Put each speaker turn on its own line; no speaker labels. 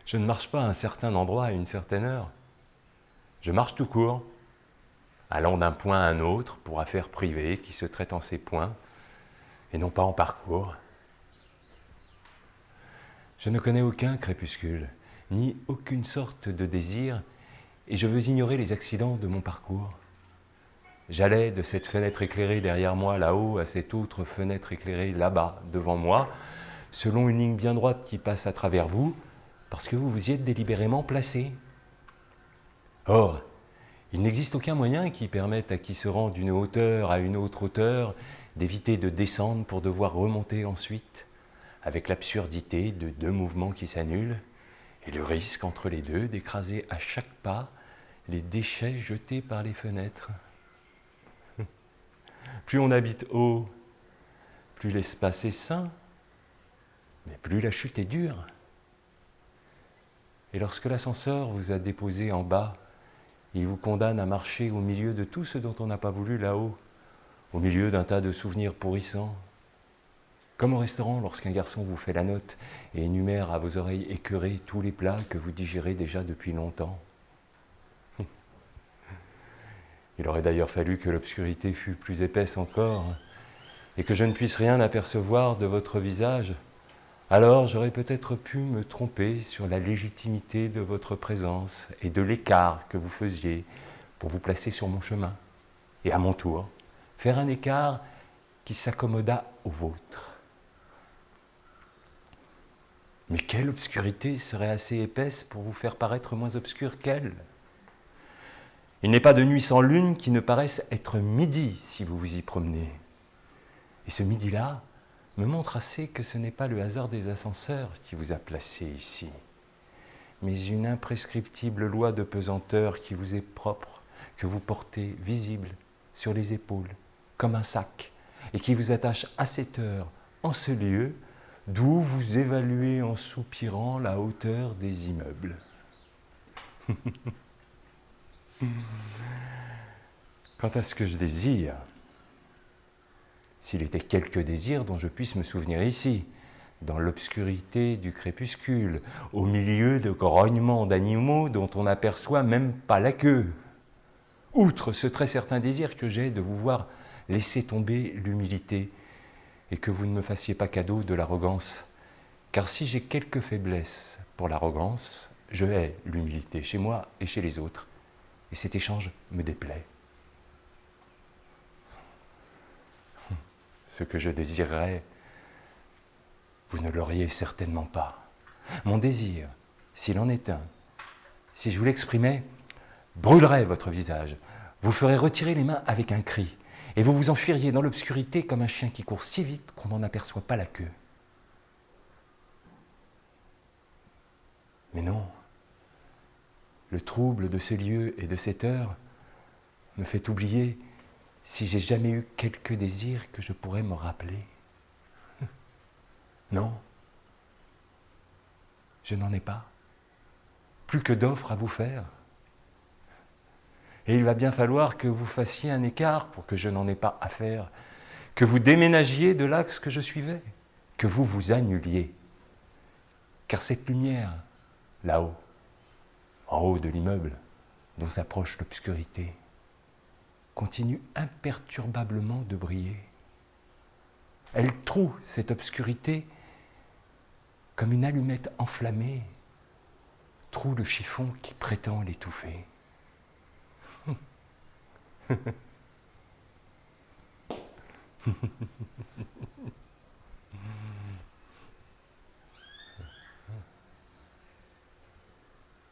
Je ne marche pas à un certain endroit à une certaine heure. Je marche tout court, allant d'un point à un autre pour affaires privées qui se traitent en ces points, et non pas en parcours. Je ne connais aucun crépuscule, ni aucune sorte de désir, et je veux ignorer les accidents de mon parcours. J'allais de cette fenêtre éclairée derrière moi là-haut à cette autre fenêtre éclairée là-bas devant moi, selon une ligne bien droite qui passe à travers vous, parce que vous vous y êtes délibérément placé. Or, il n'existe aucun moyen qui permette à qui se rend d'une hauteur à une autre hauteur d'éviter de descendre pour devoir remonter ensuite, avec l'absurdité de deux mouvements qui s'annulent et le risque entre les deux d'écraser à chaque pas les déchets jetés par les fenêtres. Plus on habite haut, plus l'espace est sain, mais plus la chute est dure. Et lorsque l'ascenseur vous a déposé en bas, il vous condamne à marcher au milieu de tout ce dont on n'a pas voulu là-haut, au milieu d'un tas de souvenirs pourrissants. Comme au restaurant, lorsqu'un garçon vous fait la note et énumère à vos oreilles écœurées tous les plats que vous digérez déjà depuis longtemps. Il aurait d'ailleurs fallu que l'obscurité fût plus épaisse encore et que je ne puisse rien apercevoir de votre visage. Alors j'aurais peut-être pu me tromper sur la légitimité de votre présence et de l'écart que vous faisiez pour vous placer sur mon chemin. Et à mon tour, faire un écart qui s'accommoda au vôtre. Mais quelle obscurité serait assez épaisse pour vous faire paraître moins obscure qu'elle ? Il n'est pas de nuit sans lune qui ne paraisse être midi si vous vous y promenez. Et ce midi-là me montre assez que ce n'est pas le hasard des ascenseurs qui vous a placé ici, mais une imprescriptible loi de pesanteur qui vous est propre, que vous portez visible sur les épaules, comme un sac, et qui vous attache à cette heure, en ce lieu, d'où vous évaluez en soupirant la hauteur des immeubles. Quant à ce que je désire, s'il était quelque désir dont je puisse me souvenir ici, dans l'obscurité du crépuscule, au milieu de grognements d'animaux dont on n'aperçoit même pas la queue, outre ce très certain désir que j'ai de vous voir laisser tomber l'humilité et que vous ne me fassiez pas cadeau de l'arrogance, car si j'ai quelque faiblesse pour l'arrogance, je hais l'humilité chez moi et chez les autres, et cet échange me déplaît. Ce que je désirerais, vous ne l'auriez certainement pas. Mon désir, s'il en est un, si je vous l'exprimais, brûlerait votre visage, vous ferait retirer les mains avec un cri, et vous vous enfuiriez dans l'obscurité comme un chien qui court si vite qu'on n'en aperçoit pas la queue. Mais non, le trouble de ce lieu et de cette heure me fait oublier si j'ai jamais eu quelque désir que je pourrais me rappeler. Non, je n'en ai pas. Plus que d'offres à vous faire. Et il va bien falloir que vous fassiez un écart pour que je n'en ai pas à faire, que vous déménagiez de l'axe que je suivais, que vous vous annuliez. Car cette lumière, là-haut, en haut de l'immeuble, dont s'approche l'obscurité, continue imperturbablement de briller. Elle troue cette obscurité comme une allumette enflammée troue le chiffon qui prétend l'étouffer.